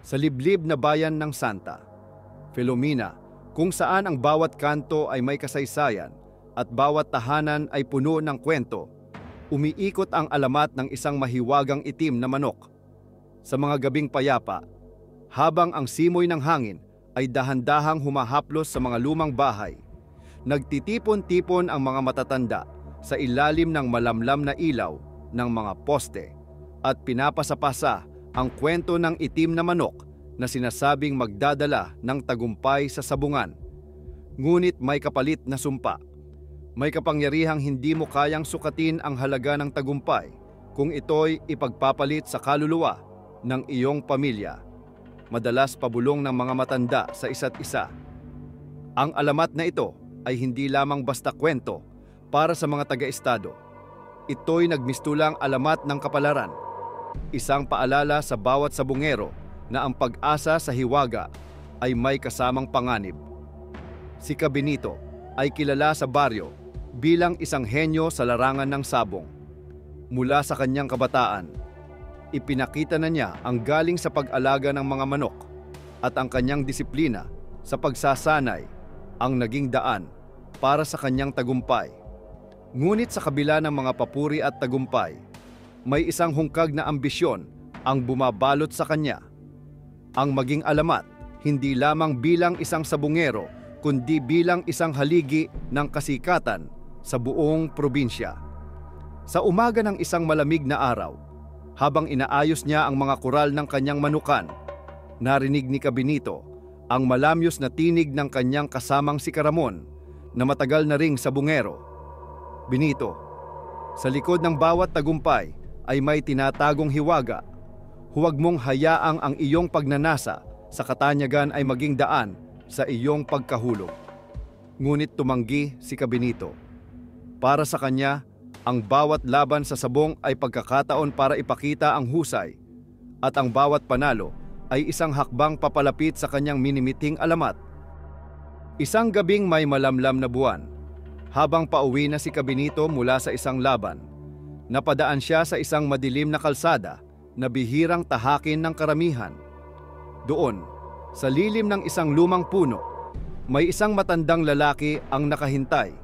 Sa liblib na bayan ng Santa Filomena, kung saan ang bawat kanto ay may kasaysayan at bawat tahanan ay puno ng kwento, umiikot ang alamat ng isang mahiwagang itim na manok. Sa mga gabing payapa, habang ang simoy ng hangin ay dahan-dahang humahaplos sa mga lumang bahay, nagtitipon-tipon ang mga matatanda sa ilalim ng malamlam na ilaw ng mga poste at pinapasapasa ang kwento ng itim na manok na sinasabing magdadala ng tagumpay sa sabungan. Ngunit may kapalit na sumpa. May kapangyarihang hindi mo kayang sukatin ang halaga ng tagumpay kung ito'y ipagpapalit sa kaluluwa ng iyong pamilya. Madalas pabulong ng mga matanda sa isa't isa. Ang alamat na ito ay hindi lamang basta kwento para sa mga taga-estado. Ito'y nagmistulang alamat ng kapalaran. Isang paalala sa bawat sabungero na ang pag-asa sa hiwaga ay may kasamang panganib. Si Cabenito ay kilala sa baryo bilang isang henyo sa larangan ng sabong. Mula sa kanyang kabataan, ipinakita na niya ang galing sa pag-alaga ng mga manok at ang kanyang disiplina sa pagsasanay ang naging daan para sa kanyang tagumpay. Ngunit sa kabila ng mga papuri at tagumpay, may isang hungkag na ambisyon ang bumabalot sa kanya. Ang maging alamat, hindi lamang bilang isang sabungero, kundi bilang isang haligi ng kasikatan sa buong probinsya. Sa umaga ng isang malamig na araw, habang inaayos niya ang mga koral ng kanyang manukan, narinig ni Cabenito ang malamyos na tinig ng kanyang kasamang si Caramon na matagal na ring sabungero. Benito, sa likod ng bawat tagumpay ay may tinatagong hiwaga. Huwag mong hayaang ang iyong pagnanasa sa katanyagan ay maging daan sa iyong pagkahulog. Ngunit tumanggi si Cabenito. Para sa kanya, ang bawat laban sa sabong ay pagkakataon para ipakita ang husay, at ang bawat panalo ay isang hakbang papalapit sa kanyang minimiting alamat. Isang gabing may malamlam na buwan, habang pauwi na si Cabenito mula sa isang laban, napadaan siya sa isang madilim na kalsada na bihirang tahakin ng karamihan. Doon, sa lilim ng isang lumang puno, may isang matandang lalaki ang nakahintay.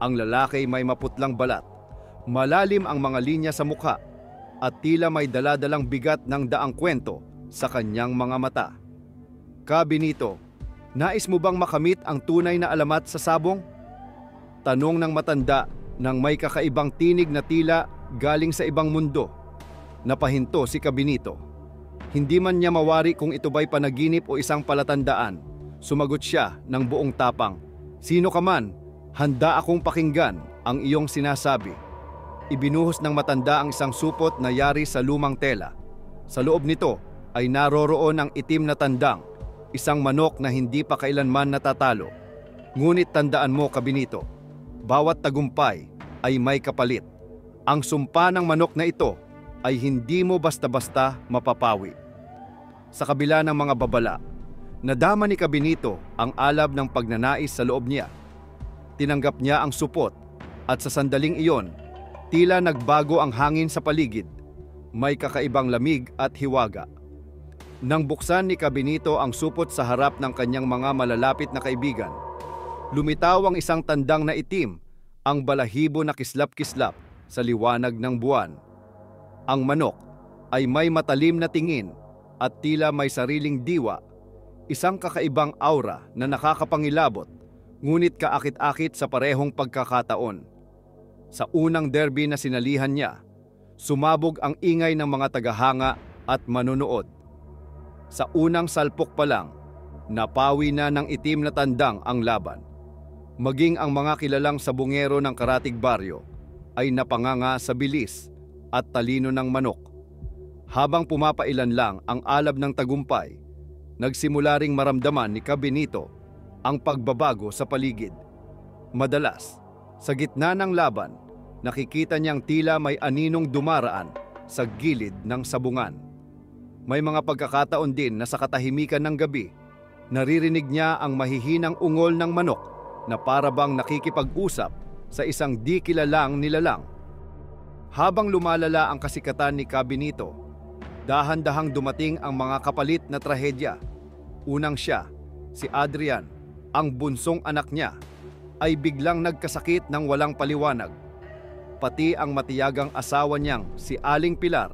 Ang lalaki may maputlang balat, malalim ang mga linya sa mukha, at tila may daladalang bigat ng daang kwento sa kanyang mga mata. Cabenito, nais mo bang makamit ang tunay na alamat sa sabong? Tanong ng matanda nang may kakaibang tinig na tila galing sa ibang mundo. Napahinto si Cabenito. Hindi man niya mawari kung ito ba'y panaginip o isang palatandaan. Sumagot siya ng buong tapang, "Sino ka man, handa akong pakinggan ang iyong sinasabi." Ibinuhos ng matanda ang isang supot na yari sa lumang tela. Sa loob nito ay naroroon ang itim na tandang, isang manok na hindi pa kailanman natatalo. Ngunit tandaan mo, Cabenito, bawat tagumpay ay may kapalit. Ang sumpa ng manok na ito ay hindi mo basta-basta mapapawi. Sa kabila ng mga babala, nadama ni Cabenito ang alab ng pagnanais sa loob niya. Tinanggap niya ang supot at sa sandaling iyon, tila nagbago ang hangin sa paligid. May kakaibang lamig at hiwaga. Nang buksan ni Cabenito ang supot sa harap ng kanyang mga malalapit na kaibigan, lumitaw ang isang tandang na itim, ang balahibo na kislap-kislap sa liwanag ng buwan. Ang manok ay may matalim na tingin at tila may sariling diwa, isang kakaibang aura na nakakapangilabot, ngunit kaakit-akit sa parehong pagkakataon. Sa unang derby na sinalihan niya, sumabog ang ingay ng mga tagahanga at manunood. Sa unang salpok pa lang, napawi na ng itim na tandang ang laban. Maging ang mga kilalang sabungero ng Karatig Baryo ay napanganga sa bilis at talino ng manok. Habang pumapailan lang ang alab ng tagumpay, nagsimula ring maramdaman ni Cabenito ang pagbabago sa paligid. Madalas, sa gitna ng laban, nakikita niyang tila may aninong dumaraan sa gilid ng sabungan. May mga pagkakataon din na sa katahimikan ng gabi, naririnig niya ang mahihinang ungol ng manok na para bang nakikipag-usap sa isang di kilalang nilalang. Habang lumalala ang kasikatan ni Cabenito, dahan-dahang dumating ang mga kapalit na trahedya. Unang siya, si Adrian, ang bunsong anak niya, ay biglang nagkasakit ng walang paliwanag. Pati ang matiyagang asawa niyang si Aling Pilar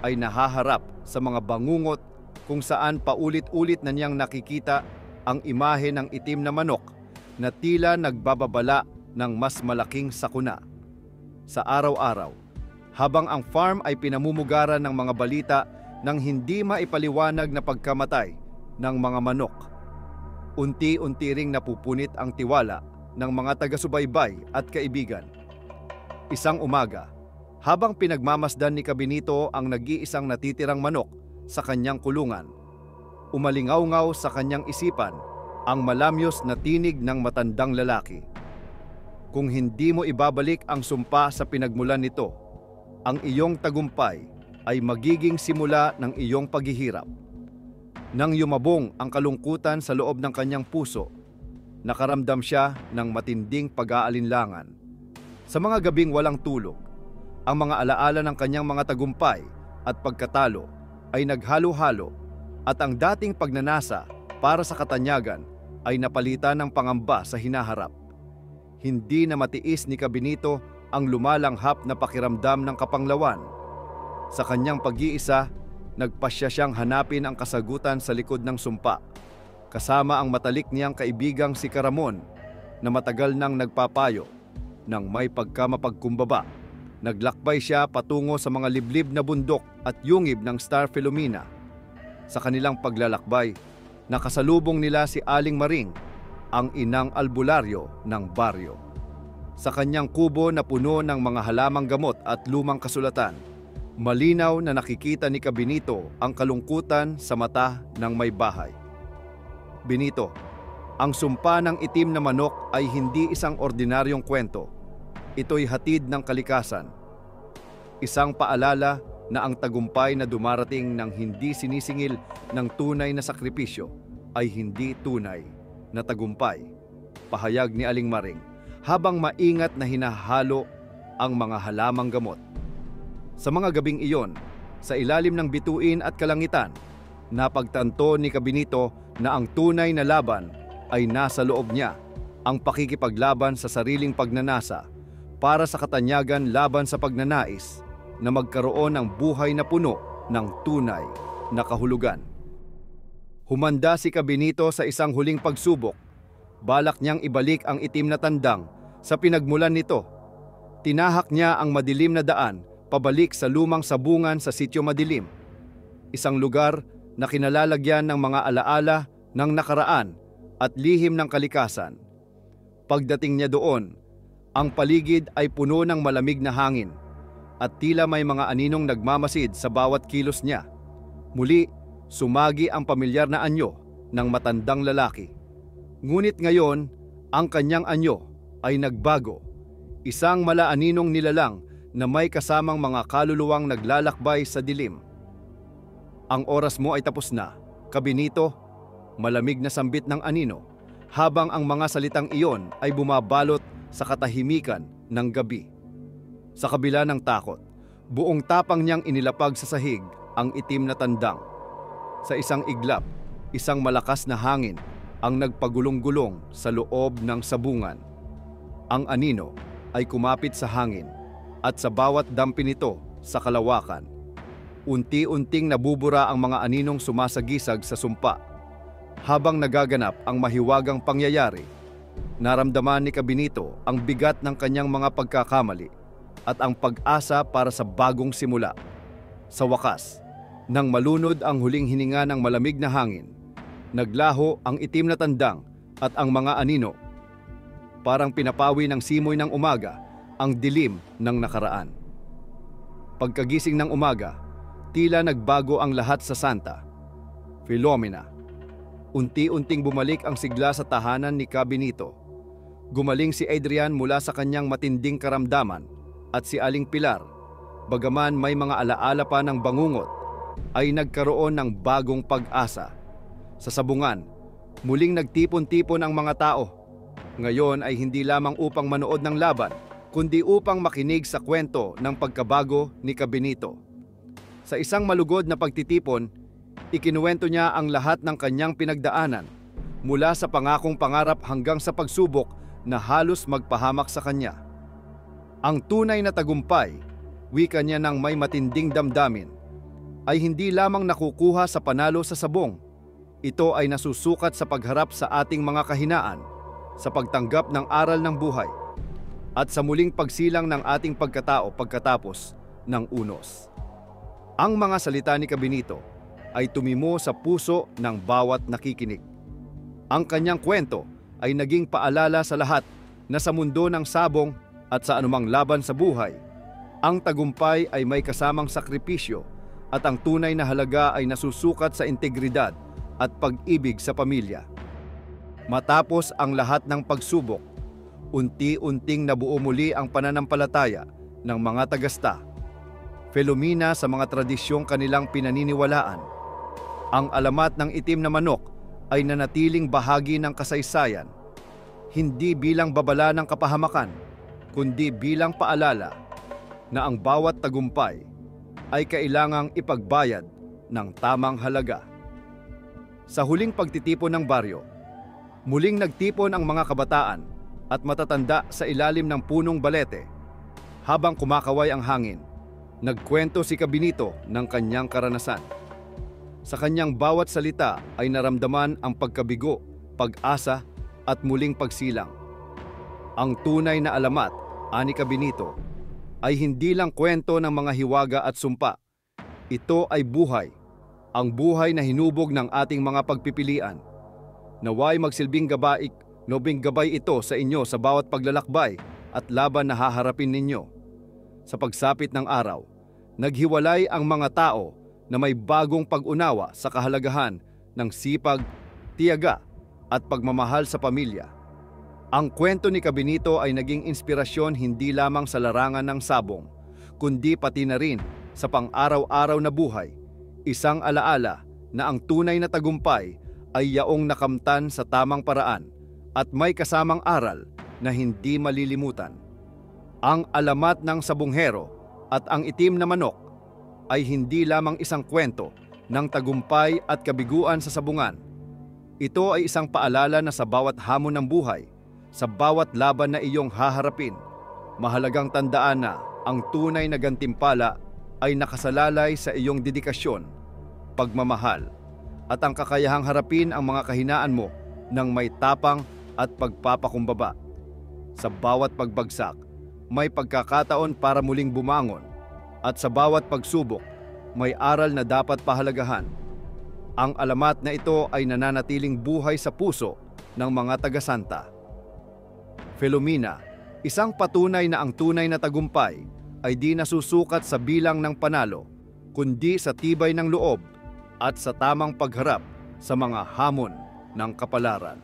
ay nahaharap sa mga bangungot kung saan paulit-ulit na niyang nakikita ang imahe ng itim na manok na tila nagbababala ng mas malaking sakuna. Sa araw-araw, habang ang farm ay pinamumugaran ng mga balita ng hindi maipaliwanag na pagkamatay ng mga manok, unti-unti ring napupunit ang tiwala ng mga taga-subaybay at kaibigan. Isang umaga, habang pinagmamasdan ni Kabinito ang nag-iisang natitirang manok sa kanyang kulungan, umalingaw-ngaw sa kanyang isipan ang malamyos na tinig ng matandang lalaki. Kung hindi mo ibabalik ang sumpa sa pinagmulan nito, ang iyong tagumpay ay magiging simula ng iyong paghihirap. Nang yumabong ang kalungkutan sa loob ng kanyang puso, nakaramdam siya ng matinding pag-aalinlangan. Sa mga gabing walang tulog, ang mga alaala ng kanyang mga tagumpay at pagkatalo ay naghalo-halo at ang dating pagnanasa para sa katanyagan ay napalitan ng pangamba sa hinaharap. Hindi na matiis ni Kabinito ang lumalanghap na pakiramdam ng kapanglawan. Sa kanyang pag-iisa, nagpasya siyang hanapin ang kasagutan sa likod ng sumpa, kasama ang matalik niyang kaibigang si Caramon na matagal nang nagpapayo. Nang may pagkamapagkumbaba, naglakbay siya patungo sa mga liblib na bundok at yungib ng Star Filomena. Sa kanilang paglalakbay, nakasalubong nila si Aling Maring, ang inang albularyo ng baryo. Sa kanyang kubo na puno ng mga halamang gamot at lumang kasulatan, malinaw na nakikita ni Kabinito ang kalungkutan sa mata ng may bahay. Benito, ang sumpa ng itim na manok ay hindi isang ordinaryong kwento. Ito'y hatid ng kalikasan. Isang paalala na ang tagumpay na dumarating ng hindi sinisingil ng tunay na sakripisyo ay hindi tunay na tagumpay. Pahayag ni Aling Maring habang maingat na hinahalo ang mga halamang gamot. Sa mga gabing iyon, sa ilalim ng bituin at kalangitan, napagtanto ni Kabinito na ang tunay na laban ay nasa loob niya, ang pakikipaglaban sa sariling pagnanasa para sa katanyagan laban sa pagnanais na magkaroon ng buhay na puno ng tunay na kahulugan. Humanda si Kabinito sa isang huling pagsubok. Balak niyang ibalik ang itim na tandang sa pinagmulan nito. Tinahak niya ang madilim na daan pabalik sa lumang sabungan sa Sitio Madilim, isang lugar na kinalalagyan ng mga alaala ng nakaraan at lihim ng kalikasan. Pagdating niya doon, ang paligid ay puno ng malamig na hangin at tila may mga aninong nagmamasid sa bawat kilos niya. Muli, sumagi ang pamilyar na anyo ng matandang lalaki. Ngunit ngayon, ang kanyang anyo ay nagbago. Isang malaaninong nilalang na may kasamang mga kaluluwang naglalakbay sa dilim. Ang oras mo ay tapos na, Kabinito, malamig na sambit ng anino, habang ang mga salitang iyon ay bumabalot sa katahimikan ng gabi. Sa kabila ng takot, buong tapang niyang inilapag sa sahig ang itim na tandang. Sa isang iglap, isang malakas na hangin ang nagpagulong-gulong sa loob ng sabungan. Ang anino ay kumapit sa hangin at sa bawat dampi nito sa kalawakan, unti-unting nabubura ang mga aninong sumasagisag sa sumpa. Habang nagaganap ang mahiwagang pangyayari, naramdaman ni Kabinito ang bigat ng kanyang mga pagkakamali at ang pag-asa para sa bagong simula. Sa wakas, nang malunod ang huling hininga ng malamig na hangin, naglaho ang itim na tandang at ang mga anino. Parang pinapawi ng simoy ng umaga ang dilim ng nakaraan. Pagkagising ng umaga, tila nagbago ang lahat sa Santa Filomena. Unti-unting bumalik ang sigla sa tahanan ni Kabinito. Gumaling si Adrian mula sa kanyang matinding karamdaman at si Aling Pilar, bagaman may mga alaala pa ng bangungot, ay nagkaroon ng bagong pag-asa. Sa sabungan, muling nagtipon-tipon ang mga tao. Ngayon ay hindi lamang upang manood ng laban, kundi upang makinig sa kwento ng pagkabago ni Kabinito. Sa isang malugod na pagtitipon, ikinuwento niya ang lahat ng kanyang pinagdaanan, mula sa pangakong pangarap hanggang sa pagsubok na halos magpahamak sa kanya. Ang tunay na tagumpay, wika niya ng may matinding damdamin, ay hindi lamang nakukuha sa panalo sa sabong. Ito ay nasusukat sa pagharap sa ating mga kahinaan, sa pagtanggap ng aral ng buhay, at sa muling pagsilang ng ating pagkatao pagkatapos ng unos. Ang mga salita ni Cabinito ay tumimo sa puso ng bawat nakikinig. Ang kanyang kwento ay naging paalala sa lahat na sa mundo ng sabong at sa anumang laban sa buhay, ang tagumpay ay may kasamang sakripisyo at ang tunay na halaga ay nasusukat sa integridad at pag-ibig sa pamilya. Matapos ang lahat ng pagsubok, unti-unting nabuo muli ang pananampalataya ng mga tagasta. Filomena sa mga tradisyong kanilang pinaniniwalaan. Ang alamat ng itim na manok ay nanatiling bahagi ng kasaysayan, hindi bilang babala ng kapahamakan, kundi bilang paalala na ang bawat tagumpay ay kailangang ipagbayad ng tamang halaga. Sa huling pagtitipon ng baryo, muling nagtipon ang mga kabataan at matatanda sa ilalim ng punong balete. Habang kumakaway ang hangin, nagkwento si Cabinito ng kanyang karanasan. Sa kanyang bawat salita ay naramdaman ang pagkabigo, pag-asa at muling pagsilang. Ang tunay na alamat, ani Cabinito, ay hindi lang kwento ng mga hiwaga at sumpa. Ito ay buhay, ang buhay na hinubog ng ating mga pagpipilian. Naway magsilbing gabay ito sa inyo sa bawat paglalakbay at laban na haharapin ninyo. Sa pagsapit ng araw, naghiwalay ang mga tao na may bagong pag-unawa sa kahalagahan ng sipag, tiyaga at pagmamahal sa pamilya. Ang kwento ni Cabinito ay naging inspirasyon hindi lamang sa larangan ng sabong, kundi pati na rin sa pang-araw-araw na buhay. Isang alaala na ang tunay na tagumpay ay yaong nakamtan sa tamang paraan at may kasamang aral na hindi malilimutan. Ang alamat ng sabonghero at ang itim na manok ay hindi lamang isang kwento ng tagumpay at kabiguan sa sabungan. Ito ay isang paalala na sa bawat hamon ng buhay, sa bawat laban na iyong haharapin, mahalagang tandaan na ang tunay na gantimpala ay nakasalalay sa iyong dedikasyon, pagmamahal, at ang kakayahang harapin ang mga kahinaan mo ng may tapang at pagpapakumbaba. Sa bawat pagbagsak, may pagkakataon para muling bumangon, at sa bawat pagsubok, may aral na dapat pahalagahan. Ang alamat na ito ay nananatiling buhay sa puso ng mga taga-Santa. Filomena, isang patunay na ang tunay na tagumpay ay di nasusukat sa bilang ng panalo, kundi sa tibay ng loob at sa tamang pagharap sa mga hamon ng kapalaran.